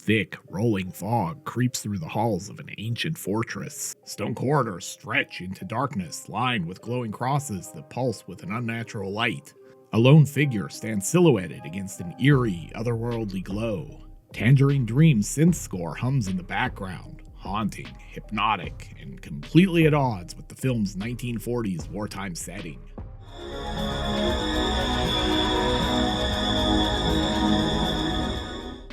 Thick, rolling fog creeps through the halls of an ancient fortress. Stone corridors stretch into darkness, lined with glowing crosses that pulse with an unnatural light. A lone figure stands silhouetted against an eerie, otherworldly glow. Tangerine Dream's synth score hums in the background, haunting, hypnotic, and completely at odds with the film's 1940s wartime setting.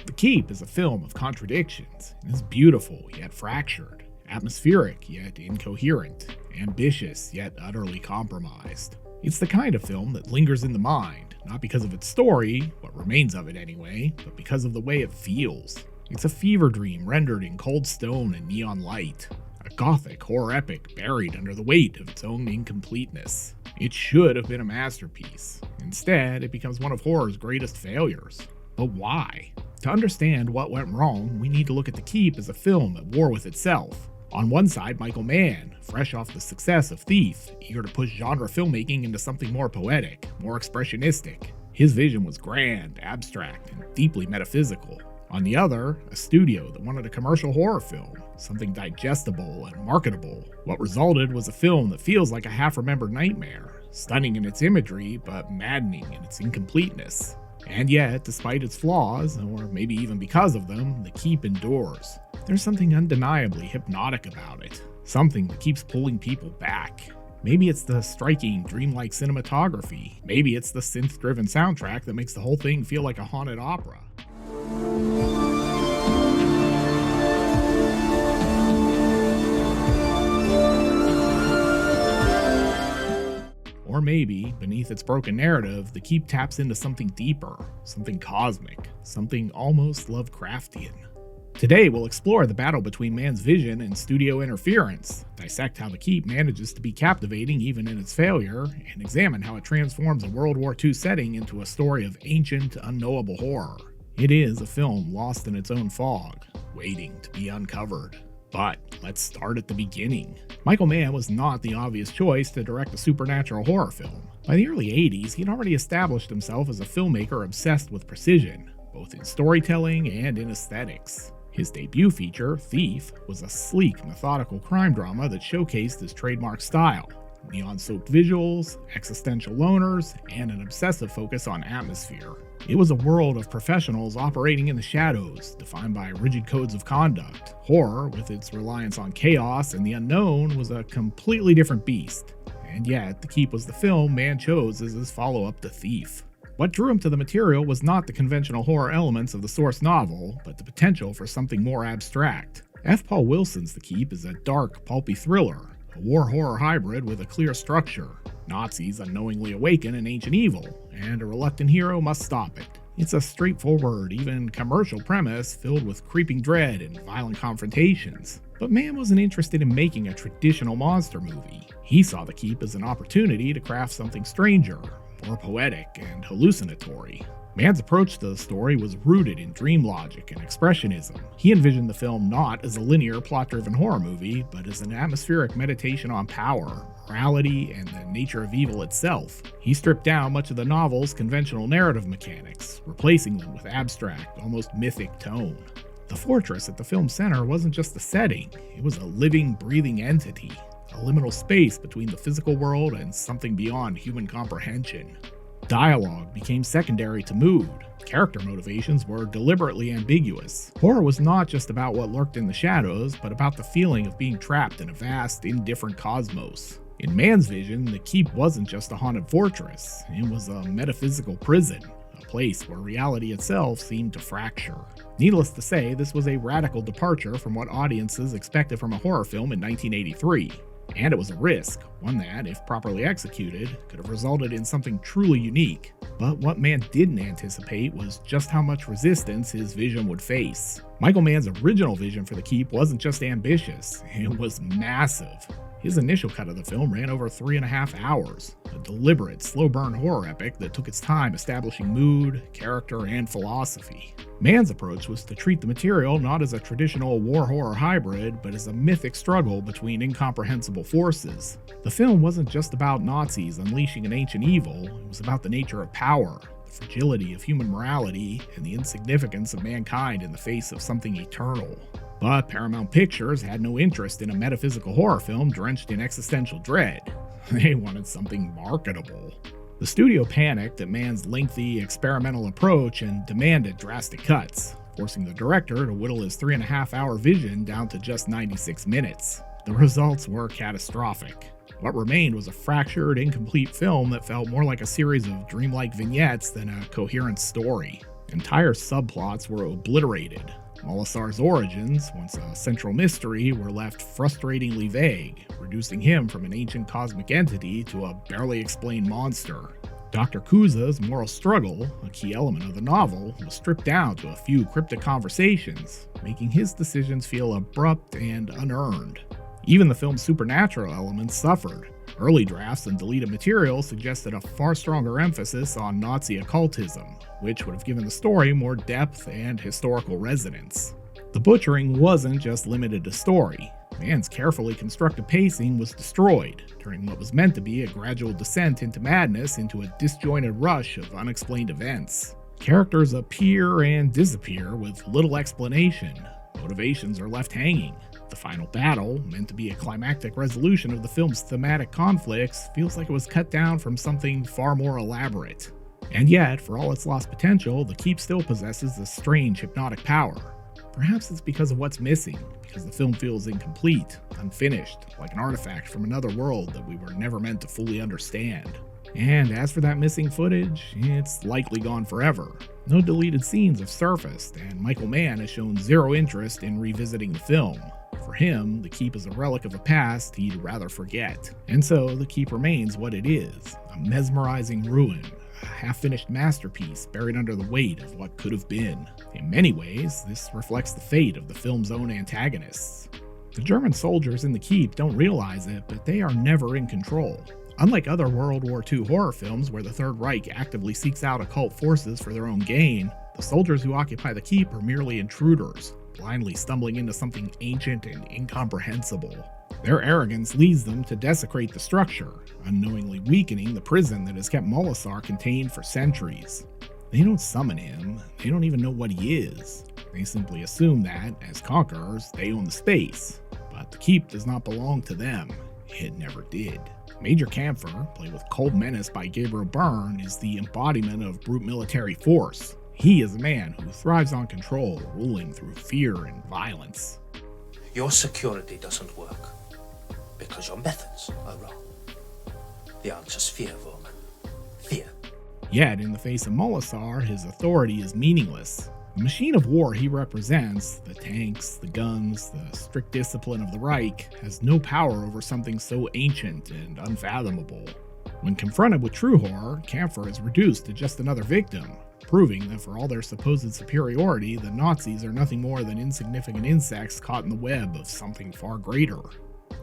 The Keep is a film of contradictions. It is beautiful yet fractured, atmospheric yet incoherent, ambitious yet utterly compromised. It's the kind of film that lingers in the mind, not because of its story, what remains of it anyway, but because of the way it feels. It's a fever dream rendered in cold stone and neon light, a gothic horror epic buried under the weight of its own incompleteness. It should have been a masterpiece. Instead, it becomes one of horror's greatest failures. But why? To understand what went wrong, we need to look at The Keep as a film at war with itself. On one side, Michael Mann, fresh off the success of Thief, eager to push genre filmmaking into something more poetic, more expressionistic. His vision was grand, abstract, and deeply metaphysical. On the other, a studio that wanted a commercial horror film, something digestible and marketable. What resulted was a film that feels like a half-remembered nightmare, stunning in its imagery, but maddening in its incompleteness. And yet, despite its flaws, or maybe even because of them, The Keep endures. There's something undeniably hypnotic about it, something that keeps pulling people back. Maybe it's the striking, dreamlike cinematography. Maybe it's the synth-driven soundtrack that makes the whole thing feel like a haunted opera. Or maybe, beneath its broken narrative, The Keep taps into something deeper, something cosmic, something almost Lovecraftian. Today, we'll explore the battle between Mann's vision and studio interference, dissect how The Keep manages to be captivating even in its failure, and examine how it transforms a World War II setting into a story of ancient, unknowable horror. It is a film lost in its own fog, waiting to be uncovered. But let's start at the beginning. Michael Mann was not the obvious choice to direct a supernatural horror film. By the early 80s, he'd already established himself as a filmmaker obsessed with precision, both in storytelling and in aesthetics. His debut feature, Thief, was a sleek, methodical crime drama that showcased his trademark style. Neon-soaked visuals, existential loners, and an obsessive focus on atmosphere. It was a world of professionals operating in the shadows, defined by rigid codes of conduct. Horror, with its reliance on chaos and the unknown, was a completely different beast. And yet, The Keep was the film Mann chose as his follow-up to Thief. What drew him to the material was not the conventional horror elements of the source novel, but the potential for something more abstract. F. Paul Wilson's The Keep is a dark, pulpy thriller, a war horror hybrid with a clear structure. Nazis unknowingly awaken an ancient evil, and a reluctant hero must stop it. It's a straightforward, even commercial premise filled with creeping dread and violent confrontations. But Mann wasn't interested in making a traditional monster movie. He saw The Keep as an opportunity to craft something stranger, more poetic and hallucinatory. Mann's approach to the story was rooted in dream logic and expressionism. He envisioned the film not as a linear, plot-driven horror movie, but as an atmospheric meditation on power, morality, and the nature of evil itself. He stripped down much of the novel's conventional narrative mechanics, replacing them with abstract, almost mythic tone. The fortress at the film's center wasn't just a setting, it was a living, breathing entity, a liminal space between the physical world and something beyond human comprehension. Dialogue became secondary to mood. Character motivations were deliberately ambiguous. Horror was not just about what lurked in the shadows, but about the feeling of being trapped in a vast, indifferent cosmos. In Mann's vision, The Keep wasn't just a haunted fortress, it was a metaphysical prison, a place where reality itself seemed to fracture. Needless to say, this was a radical departure from what audiences expected from a horror film in 1983. And it was a risk, one that, if properly executed, could have resulted in something truly unique. But what Mann didn't anticipate was just how much resistance his vision would face. Michael Mann's original vision for The Keep wasn't just ambitious, it was massive. His initial cut of the film ran over 3.5 hours, a deliberate, slow-burn horror epic that took its time establishing mood, character, and philosophy. Mann's approach was to treat the material not as a traditional war horror hybrid, but as a mythic struggle between incomprehensible forces. The film wasn't just about Nazis unleashing an ancient evil, it was about the nature of power, the fragility of human morality, and the insignificance of mankind in the face of something eternal. But Paramount Pictures had no interest in a metaphysical horror film drenched in existential dread. They wanted something marketable. The studio panicked at Mann's lengthy, experimental approach and demanded drastic cuts, forcing the director to whittle his 3.5-hour vision down to just 96 minutes. The results were catastrophic. What remained was a fractured, incomplete film that felt more like a series of dreamlike vignettes than a coherent story. Entire subplots were obliterated. Molasar's origins, once a central mystery, were left frustratingly vague, reducing him from an ancient cosmic entity to a barely explained monster. Dr. Kuza's moral struggle, a key element of the novel, was stripped down to a few cryptic conversations, making his decisions feel abrupt and unearned. Even the film's supernatural elements suffered. Early drafts and deleted material suggested a far stronger emphasis on Nazi occultism, which would have given the story more depth and historical resonance. The butchering wasn't just limited to story. Mann's carefully constructed pacing was destroyed, turning what was meant to be a gradual descent into madness into a disjointed rush of unexplained events. Characters appear and disappear with little explanation. Motivations are left hanging. The final battle, meant to be a climactic resolution of the film's thematic conflicts, feels like it was cut down from something far more elaborate. And yet, for all its lost potential, The Keep still possesses a strange hypnotic power. Perhaps it's because of what's missing, because the film feels incomplete, unfinished, like an artifact from another world that we were never meant to fully understand. And as for that missing footage, it's likely gone forever. No deleted scenes have surfaced, and Michael Mann has shown zero interest in revisiting the film. For him, The Keep is a relic of a past he'd rather forget. And so, The Keep remains what it is, a mesmerizing ruin, a half-finished masterpiece buried under the weight of what could have been. In many ways, this reflects the fate of the film's own antagonists. The German soldiers in The Keep don't realize it, but they are never in control. Unlike other World War II horror films where the Third Reich actively seeks out occult forces for their own gain, the soldiers who occupy the Keep are merely intruders, blindly stumbling into something ancient and incomprehensible. Their arrogance leads them to desecrate the structure, unknowingly weakening the prison that has kept Molasar contained for centuries. They don't summon him, they don't even know what he is. They simply assume that, as conquerors, they own the space. But the Keep does not belong to them. It never did. Major Camphor, played with cold menace by Gabriel Byrne, is the embodiment of brute military force. He is a man who thrives on control, ruling through fear and violence. Your security doesn't work because your methods are wrong. The answer's fear, Vorman. Fear. Yet, in the face of Molasar, his authority is meaningless. The machine of war he represents, the tanks, the guns, the strict discipline of the Reich, has no power over something so ancient and unfathomable. When confronted with true horror, Camphor is reduced to just another victim, proving that for all their supposed superiority, the Nazis are nothing more than insignificant insects caught in the web of something far greater.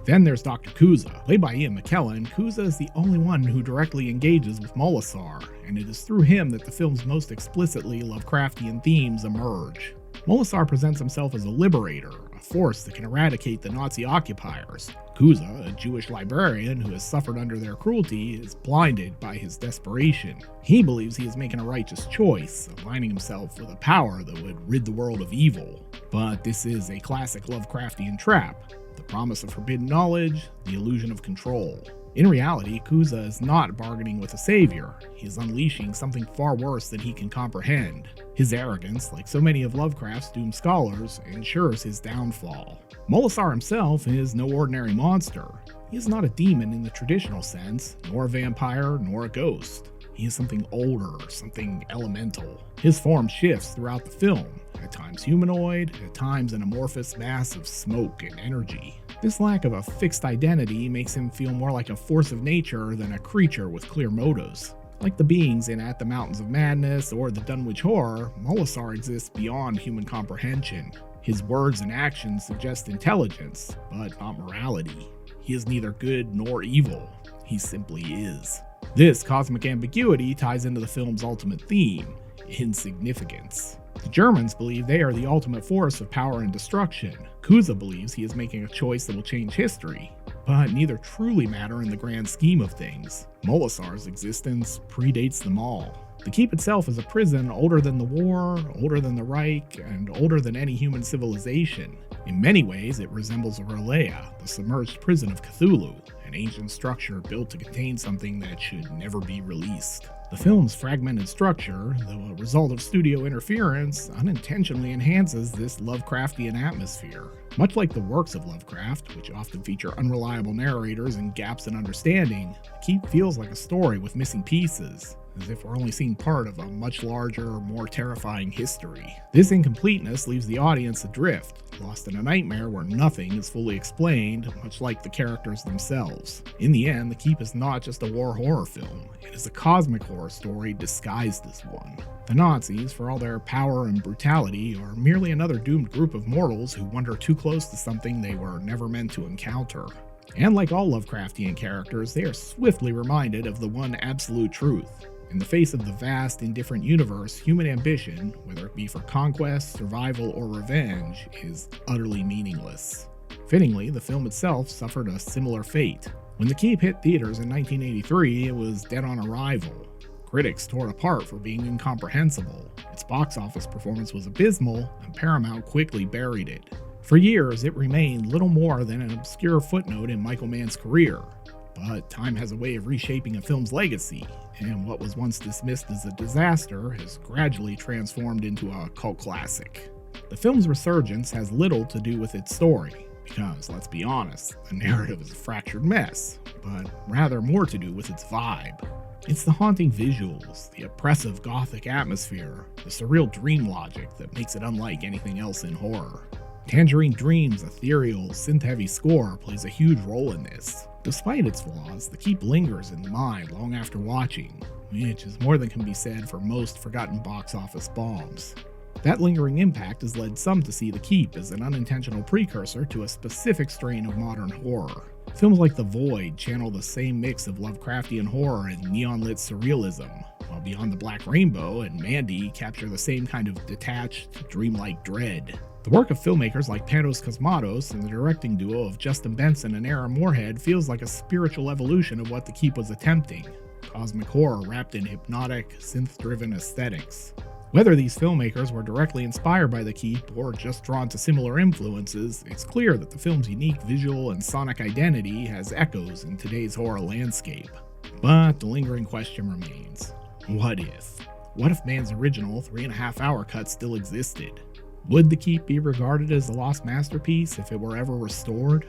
Then there's Dr. Kuza. Played by Ian McKellen, Kuza is the only one who directly engages with Molasar, and it is through him that the film's most explicitly Lovecraftian themes emerge. Molasar presents himself as a liberator, a force that can eradicate the Nazi occupiers. Kuza, a Jewish librarian who has suffered under their cruelty, is blinded by his desperation. He believes he is making a righteous choice, aligning himself with a power that would rid the world of evil. But this is a classic Lovecraftian trap. The promise of forbidden knowledge, the illusion of control. In reality, Kuza is not bargaining with a savior. He is unleashing something far worse than he can comprehend. His arrogance, like so many of Lovecraft's doomed scholars, ensures his downfall. Molasar himself is no ordinary monster. He is not a demon in the traditional sense, nor a vampire, nor a ghost. He is something older, something elemental. His form shifts throughout the film, at times humanoid, at times an amorphous mass of smoke and energy. This lack of a fixed identity makes him feel more like a force of nature than a creature with clear motives. Like the beings in At the Mountains of Madness or the Dunwich Horror, Molasar exists beyond human comprehension. His words and actions suggest intelligence, but not morality. He is neither good nor evil. He simply is. This cosmic ambiguity ties into the film's ultimate theme, insignificance. The Germans believe they are the ultimate force of power and destruction. Kuza believes he is making a choice that will change history, but neither truly matter in the grand scheme of things. Molasar's existence predates them all. The Keep itself is a prison older than the war, older than the Reich, and older than any human civilization. In many ways, it resembles a R'lyeh, the submerged prison of Cthulhu, an ancient structure built to contain something that should never be released. The film's fragmented structure, though a result of studio interference, unintentionally enhances this Lovecraftian atmosphere. Much like the works of Lovecraft, which often feature unreliable narrators and gaps in understanding, The Keep feels like a story with missing pieces, as if we're only seeing part of a much larger, more terrifying history. This incompleteness leaves the audience adrift, lost in a nightmare where nothing is fully explained, much like the characters themselves. In the end, The Keep is not just a war horror film, it is a cosmic horror story disguised as one. The Nazis, for all their power and brutality, are merely another doomed group of mortals who wander too close to something they were never meant to encounter. And like all Lovecraftian characters, they are swiftly reminded of the one absolute truth. In the face of the vast, indifferent universe, human ambition, whether it be for conquest, survival, or revenge, is utterly meaningless. Fittingly, the film itself suffered a similar fate. When The Keep hit theaters in 1983, it was dead on arrival. Critics tore it apart for being incomprehensible. Its box office performance was abysmal, and Paramount quickly buried it. For years, it remained little more than an obscure footnote in Michael Mann's career. But time has a way of reshaping a film's legacy, and what was once dismissed as a disaster has gradually transformed into a cult classic. The film's resurgence has little to do with its story, because, let's be honest, the narrative is a fractured mess, but rather more to do with its vibe. It's the haunting visuals, the oppressive gothic atmosphere, the surreal dream logic that makes it unlike anything else in horror. Tangerine Dream's ethereal, synth-heavy score plays a huge role in this. Despite its flaws, The Keep lingers in the mind long after watching, which is more than can be said for most forgotten box office bombs. That lingering impact has led some to see The Keep as an unintentional precursor to a specific strain of modern horror. Films like The Void channel the same mix of Lovecraftian horror and neon-lit surrealism, while Beyond the Black Rainbow and Mandy capture the same kind of detached, dreamlike dread. The work of filmmakers like Panos Cosmatos and the directing duo of Justin Benson and Aaron Moorhead feels like a spiritual evolution of what The Keep was attempting, cosmic horror wrapped in hypnotic, synth-driven aesthetics. Whether these filmmakers were directly inspired by The Keep or just drawn to similar influences, it's clear that the film's unique visual and sonic identity has echoes in today's horror landscape. But the lingering question remains, what if? What if Mann's original 3.5-hour cut still existed? Would The Keep be regarded as a lost masterpiece if it were ever restored?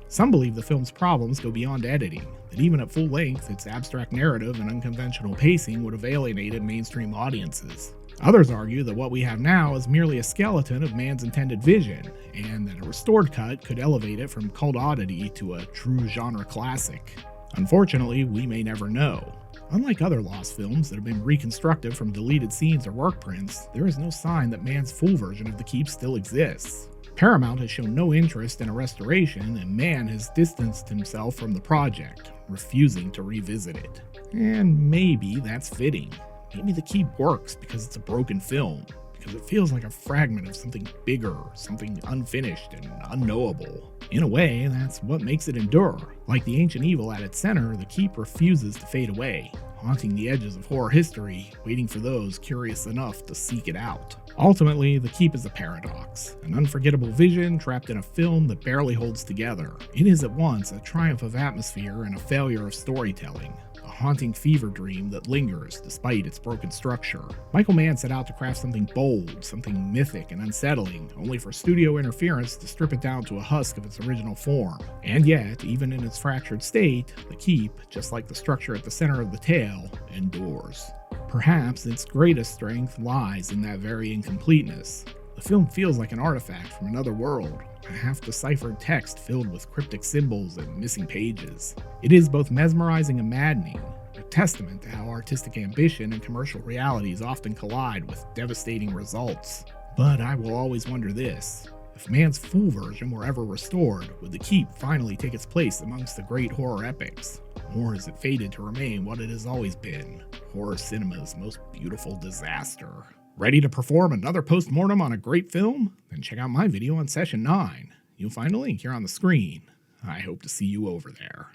Some believe the film's problems go beyond editing, that even at full length, its abstract narrative and unconventional pacing would have alienated mainstream audiences. Others argue that what we have now is merely a skeleton of Mann's intended vision, and that a restored cut could elevate it from cult oddity to a true genre classic. Unfortunately, we may never know. Unlike other lost films that have been reconstructed from deleted scenes or work prints, there is no sign that Mann's full version of The Keep still exists. Paramount has shown no interest in a restoration, and Mann has distanced himself from the project, refusing to revisit it. And maybe that's fitting. Maybe The Keep works because it's a broken film, because it feels like a fragment of something bigger, something unfinished and unknowable. In a way, that's what makes it endure. Like the ancient evil at its center, The Keep refuses to fade away, haunting the edges of horror history, waiting for those curious enough to seek it out. Ultimately, The Keep is a paradox, an unforgettable vision trapped in a film that barely holds together. It is at once a triumph of atmosphere and a failure of storytelling, a haunting fever dream that lingers despite its broken structure. Michael Mann set out to craft something bold, something mythic and unsettling, only for studio interference to strip it down to a husk of its original form. And yet, even in its fractured state, The Keep, just like the structure at the center of the tale, endures. Perhaps its greatest strength lies in that very incompleteness. The film feels like an artifact from another world, a half-deciphered text filled with cryptic symbols and missing pages. It is both mesmerizing and maddening, a testament to how artistic ambition and commercial realities often collide with devastating results. But I will always wonder this. If Mann's full version were ever restored, would The Keep finally take its place amongst the great horror epics? Or is it fated to remain what it has always been, horror cinema's most beautiful disaster? Ready to perform another post-mortem on a great film? Then check out my video on Session 9. You'll find a link here on the screen. I hope to see you over there.